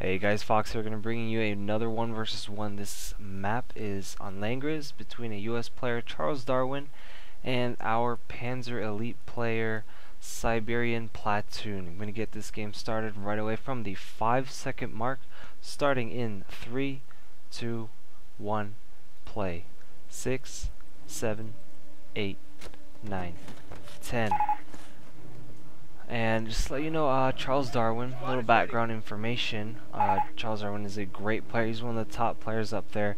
Hey guys, Fox here, gonna bring you another 1 versus 1. This map is on Langris between a US player, CharlesDarwin, and our Panzer Elite player, Siberianplatoon. I'm gonna get this game started right away from the 5-second mark, starting in 3, 2, 1, play. 6, 7, 8, 9, 10. And just to let you know, CharlesDarwin, a little background information. CharlesDarwin is a great player. He's one of the top players up there.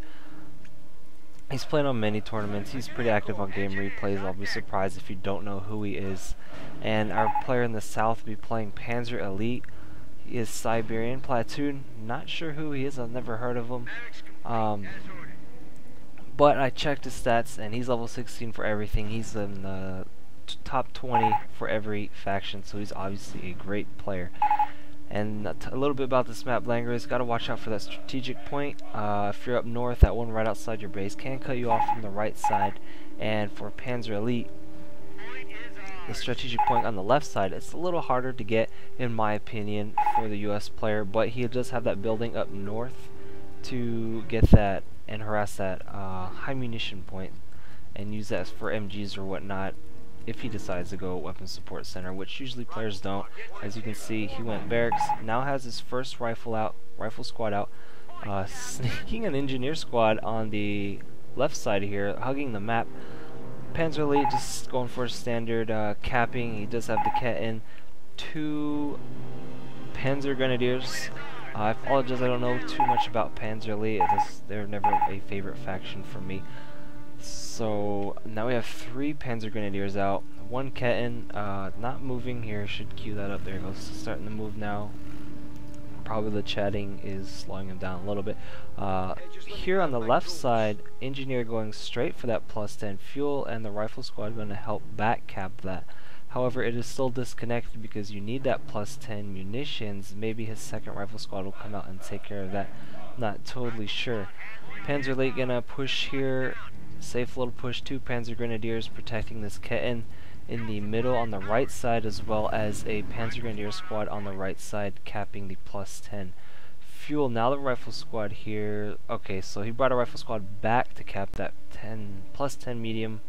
He's played on many tournaments. He's pretty active on game replays. I'll be surprised if you don't know who he is. And our player in the south will be playing Panzer Elite. He is Siberianplatoon. Not sure who he is. I've never heard of him. But I checked his stats, and he's level 16 for everything. He's in the top 20 for every faction, so he's obviously a great player. And a little bit about this map, Langris, got to watch out for that strategic point. If you're up north, that one right outside your base can cut you off from the right side. And for Panzer Elite, the strategic point on the left side, it's a little harder to get, in my opinion, for the US player, but he does have that building up north to get that and harass that high munition point and use that for MGs or whatnot if he decides to go weapon support center, which usually players don't. As you can see, he went barracks, now has his first rifle squad out, sneaking an engineer squad on the left side here, hugging the map. Panzer Elite just going for a standard capping. He does have the cat in. 2 Panzer Grenadiers. I apologize, I don't know too much about Panzer Elite. They're never a favorite faction for me. So now we have 3 Panzer Grenadiers out, 1 Ketten, not moving here, should queue that up, there it goes, starting to move now. Probably the chatting is slowing him down a little bit. Here on the left side, Engineer going straight for that +10 fuel, and the Rifle Squad going to help back cap that. However, it is still disconnected because you need that +10 munitions. Maybe his second Rifle Squad will come out and take care of that, not totally sure. Panzer Elite gonna push here. Safe little push, 2 Panzer Grenadiers protecting this Ketten in the middle on the right side, as well as a Panzer Grenadier squad on the right side capping the +10 fuel. Now the Rifle Squad here, okay, so he brought a Rifle Squad back to cap that +10 medium,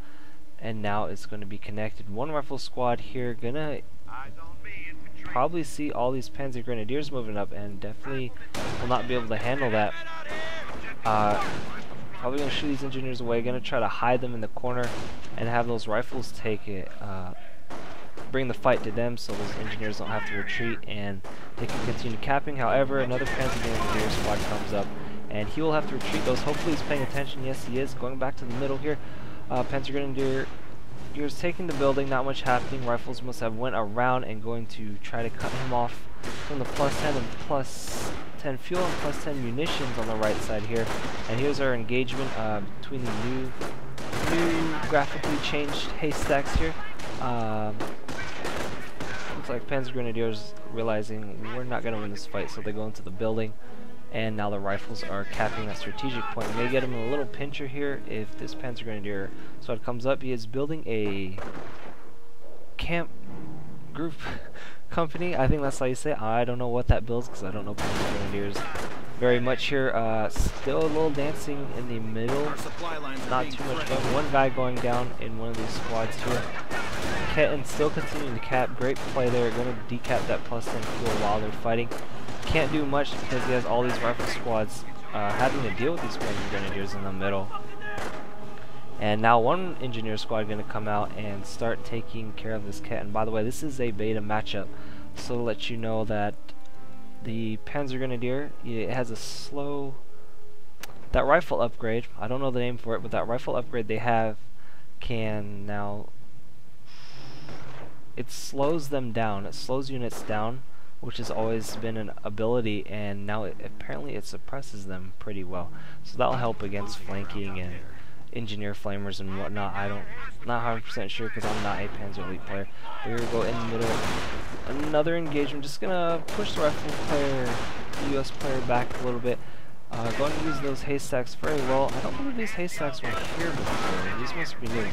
and now it's going to be connected. 1 Rifle Squad here, gonna probably see all these Panzer Grenadiers moving up, and definitely will not be able to handle that. Probably going to shoot these engineers away, going to try to hide them in the corner and have those rifles take it, bring the fight to them so those engineers don't have to retreat and they can continue capping. However, another Panzer Grenadier squad comes up and he will have to retreat those. Hopefully he's paying attention. Yes, he is. Going back to the middle here. Panzer Grenadier is taking the building, not much happening. Rifles must have went around and going to try to cut him off from the +10 and +10 fuel and +10 munitions on the right side here. And here's our engagement between the new graphically changed haystacks here. Looks like Panzer Grenadiers realizing we're not going to win this fight, so they go into the building. And now the rifles are capping that strategic point. May get him a little pincher here if this Panzer Grenadier squad comes up. He is building a camp group company. I think that's how you say it. I don't know what that builds because I don't know Panzer Grenadiers very much here. Still a little dancing in the middle. Not too much fun. 1 guy going down in one of these squads here. Ketten still continuing to cap. Great play there. Going to decap that +10 fuel while they're fighting. Can't do much because he has all these rifle squads having to deal with these Panzer Grenadiers in the middle. And now 1 engineer squad going to come out and start taking care of this Ketten. By the way, this is a beta matchup, so to let you know that the Panzer Grenadier, it has a slow, that rifle upgrade, I don't know the name for it, but that rifle upgrade they have can now, it slows them down, it slows units down, which has always been an ability, and now apparently it suppresses them pretty well. So that'll help against flanking and engineer flamers and whatnot. Not 100% sure because I'm not a Panzer Elite player. We're gonna go in the middle. Another engagement. Just gonna push the rifle player, the US player, back a little bit. Going to use those haystacks very well. I don't believe these haystacks were here before. These must be new.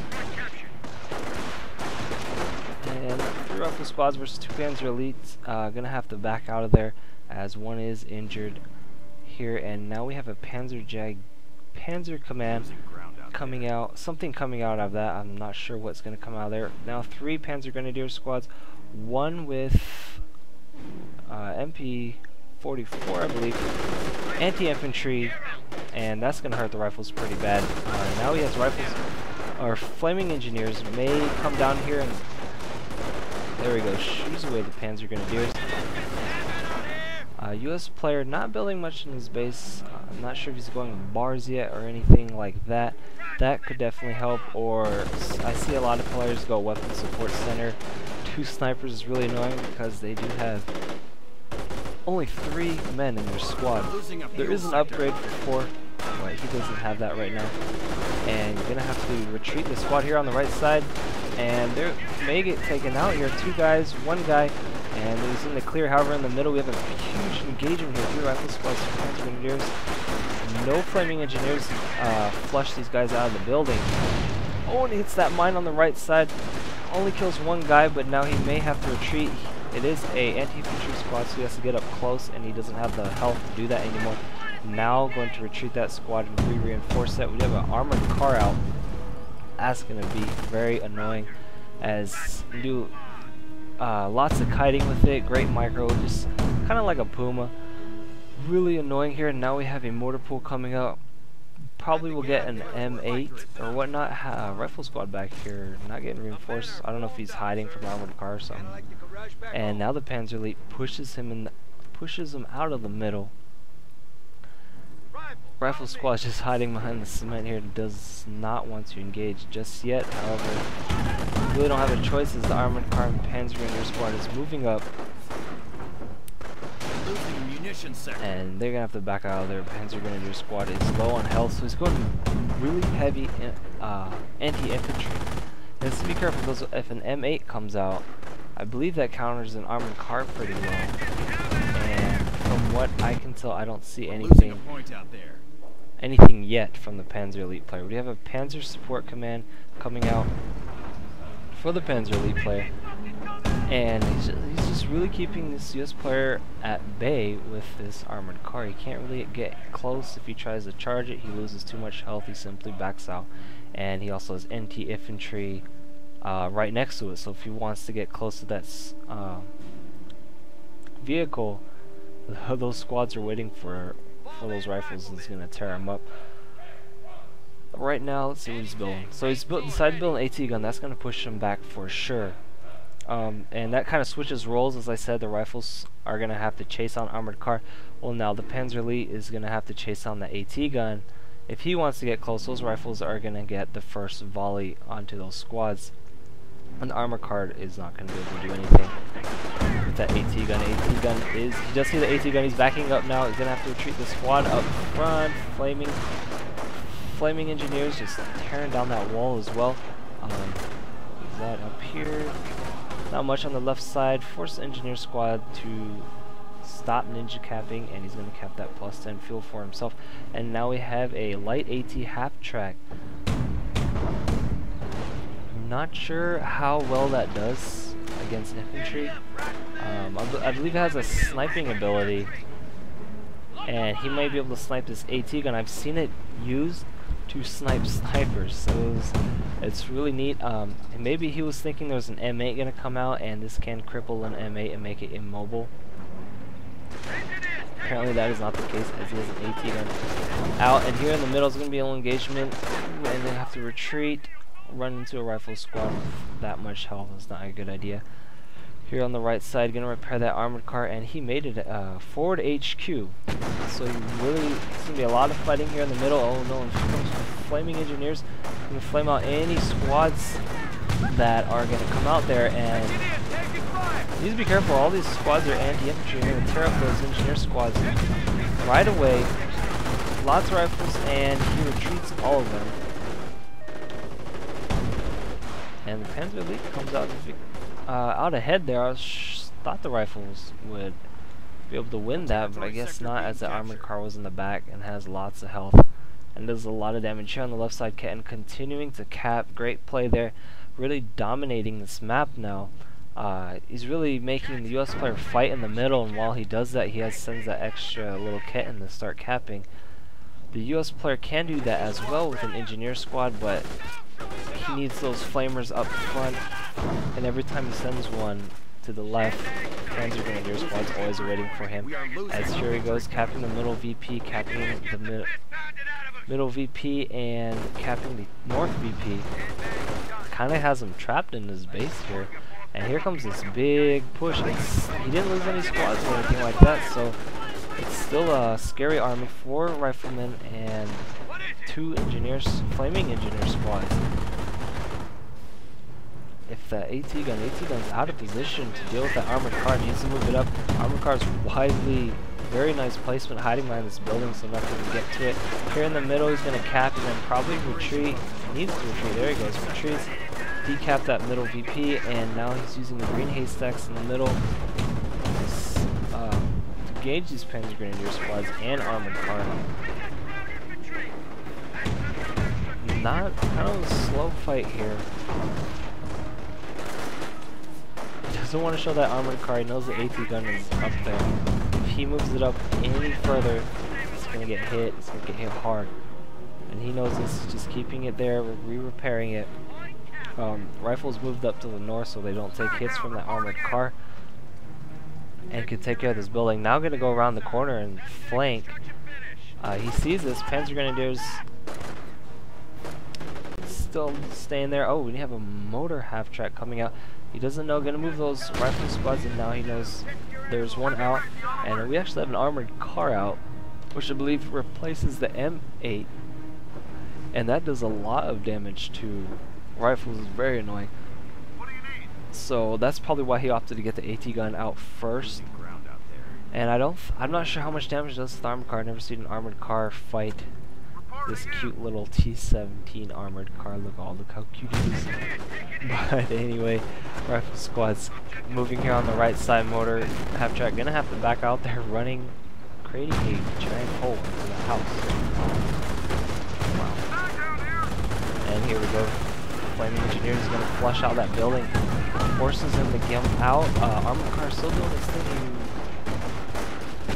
And 3 rifle squads versus 2 Panzer elites. Gonna have to back out of there as one is injured here. And now we have a Panzer Command coming out. Something coming out of that. I'm not sure what's gonna come out of there. Now 3 Panzer Grenadier squads. One with MP44, I believe. Anti-infantry. And that's gonna hurt the rifles pretty bad. Now he has rifles. Our flaming engineers may come down here and there we go, shoots away the Panzer Grenadiers. US player not building much in his base. I'm not sure if he's going bars yet or anything like that. That could definitely help. Or I see a lot of players go weapon support center. 2 snipers is really annoying because they do have only 3 men in their squad. There is an upgrade for 4, but he doesn't have that right now. And you're gonna have to retreat the squad here on the right side, and they may get taken out here. 2 guys, 1 guy, and he's in the clear. However, in the middle we have a huge engagement here. 3 rifle squads, 2 Panzer Grenadiers. No flaming engineers flush these guys out of the building. Oh, and he hits that mine on the right side. Only kills 1 guy, but now he may have to retreat. It is a anti-infantry squad, so he has to get up close, and he doesn't have the health to do that anymore. Now going to retreat that squad and re-reinforce that. We have an armored car out. That's going to be very annoying, as you do lots of kiting with it. Great micro, just kind of like a Puma. Really annoying here. Now we have a mortar pool coming up. Probably will get an M8 or whatnot. Rifle squad back here, not getting reinforced. I don't know if he's hiding from the armored car or something. And now the Panzer Elite pushes him out of the middle. Rifle squad just hiding behind the cement here, does not want to engage just yet. However, we really don't have a choice as the armored car and Panzer Grenadier squad is moving up. And they're gonna have to back out of their Panzer Grenadier squad. Is low on health, so he's going really heavy anti-infantry. And just be careful, because if an M8 comes out, I believe that counters an armored car pretty well. And from what I can tell, I don't see anything yet from the Panzer Elite player. We have a Panzer Support Command coming out for the Panzer Elite player. And he's just really keeping this US player at bay with this armored car. He can't really get close. If he tries to charge it, he loses too much health. He simply backs out. And he also has anti-infantry right next to it. So if he wants to get close to that vehicle, those squads are waiting for those rifles, and it's going to tear him up. Right now, let's see what he's building. So he's decided to build an AT gun. That's going to push him back for sure. And that kind of switches roles. As I said, the rifles are going to have to chase on armored car. Well, now the Panzer Elite is going to have to chase on the AT gun. If he wants to get close, those rifles are going to get the first volley onto those squads. And the armor card is not going to be able to do anything with that AT gun. AT gun is, you just see the AT gun, he's backing up now. He's going to have to retreat the squad up front. Flaming engineers just tearing down that wall as well. Is that up here? Not much on the left side. Force the engineer squad to stop ninja capping, and he's going to cap that +10 fuel for himself. And now we have a light AT half track. Not sure how well that does against infantry. I believe it has a sniping ability, and he may be able to snipe this AT gun. I've seen it used to snipe snipers, so it's really neat. And maybe he was thinking there was an M8 gonna come out, and this can cripple an M8 and make it immobile. Apparently that is not the case, as he has an AT gun out. And here in the middle is gonna be a little engagement, and they have to retreat. Run into a rifle squad with that much health is not a good idea. Here on the right side, gonna repair that armored car, and he made it forward HQ. So really, it's gonna be a lot of fighting here in the middle. Oh no, and here comes flaming engineers. Gonna flame out any squads that are gonna come out there, and you need to be careful. All these squads are anti-infantry. You're gonna tear up those engineer squads right away. Lots of rifles, and he retreats all of them. And the Panzer Elite comes out ahead there. I thought the rifles would be able to win that, but I guess not, as the armored car was in the back and has lots of health and does a lot of damage. Here on the left side, and continuing to cap. Great play there, really dominating this map now. He's really making the US player fight in the middle, and while he does that, he sends that extra little kitten to start capping. The US player can do that as well with an engineer squad, but he needs those flamers up front, and every time he sends one to the left, Panzer Grenadier squad's always waiting for him. As here he goes, capping the middle VP, capping the middle VP, and capping the north VP. Kinda has him trapped in his base here. And here comes this big push. He didn't lose any squads or anything like that, so it's still a scary army. 4 riflemen and 2 engineers, flaming engineer squads. If the AT gun's out of position to deal with that armored car, needs to move it up. Armored car's widely, very nice placement, hiding behind this building so nothing can get to it. Here in the middle, he's going to cap and then probably retreat. He needs to retreat. There he goes. Retreats. Decap that middle VP, and now he's using the green haystacks in the middle to gauge these Panzer Grenadier squads and armored car. Not kind of a slow fight here. Doesn't want to show that armored car. He knows the AT gun is up there. If he moves it up any further, it's gonna get hit. It's gonna get hit hard, and he knows this. Just keeping it there, re-repairing it. Rifles moved up to the north so they don't take hits from that armored car and can take care of this building. Now going to go around the corner and flank. He sees this. Panzer Grenadiers still staying there. Oh, we have a motor half-track coming out. He doesn't know, going to move those rifle squads, and now he knows there's one out. And we actually have an armored car out, which I believe replaces the M8. And that does a lot of damage to rifles. Is very annoying. So that's probably why he opted to get the AT gun out first. And I'm not sure how much damage it does to the armored car. I've never seen an armored car fight this cute little T-17 armored car. Look how cute it is. But anyway, rifle squad's moving here on the right side. Motor half track gonna have to back out there, running, creating a giant hole into the house. Wow. And here we go. Flaming engineer is going to flush out that building, forces him to get out. Armored car still doing his thing.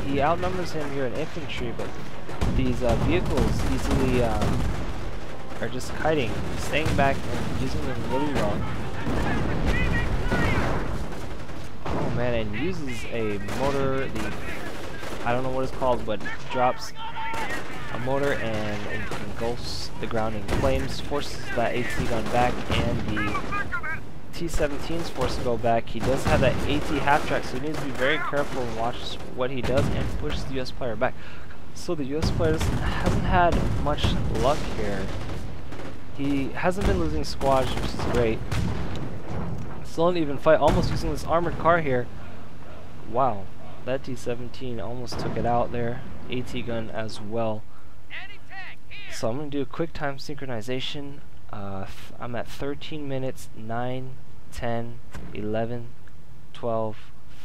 He outnumbers him here in infantry, but these vehicles easily are just kiting, staying back and using them really well. Oh man, and uses a motor, I don't know what it's called, but drops a motor and engulfs the ground in flames, forces that AT gun back, and the T-17's forced to go back. He does have that AT half-track, so he needs to be very careful and watch what he does and push the US player back. So the US player hasn't had much luck here. He hasn't been losing squads, which is great. Still an even fight, almost using this armored car here. Wow, that T-17 almost took it out there. AT gun as well. So I'm going to do a quick time synchronization. I'm at 13 minutes, 9, 10, 11, 12,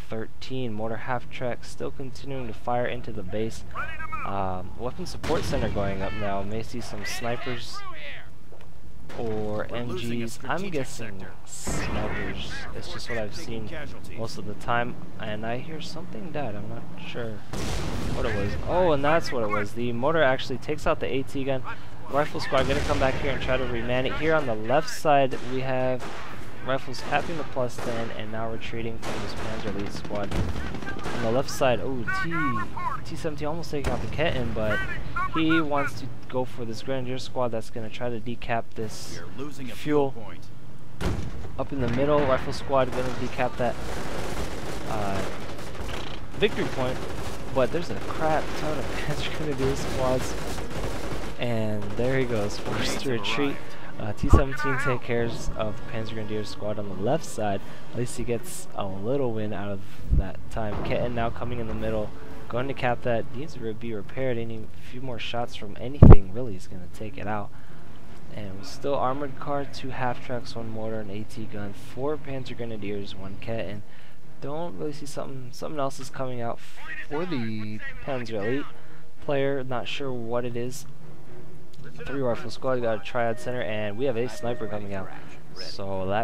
13. Mortar half track still continuing to fire into the base. Weapon support center going up now. May see some snipers or MGs. I'm guessing snipers. It's just what I've seen most of the time. And I hear something dead. I'm not sure what it was. Oh, and that's what it was. The mortar actually takes out the AT gun. Rifle squad gonna come back here and try to reman it. Here on the left side we have rifles capping the +10 and now retreating from this Panzer Elite squad. On the left side, oh, T-17 almost taking out the Ketten, but he wants to go for this Grenadier squad that's gonna try to decap this fuel. Up in the middle, rifle squad gonna decap that victory point, but there's a crap ton of Panzer Grenadier squads. And there he goes, forced to retreat. T-17 takes care of the Panzer Grenadier squad on the left side. At least he gets a little win out of that time. Ketten now coming in the middle, going to cap that. Needs to be repaired. Any few more shots from anything really is going to take it out. And still armored car, 2 half tracks, 1 mortar, and AT gun, 4 Panzer Grenadiers, 1 Ketten. Don't really see something else is coming out for the Panzer Elite player. Not sure what it is. 3 rifle squad, got a triad center, and we have a sniper coming out. So that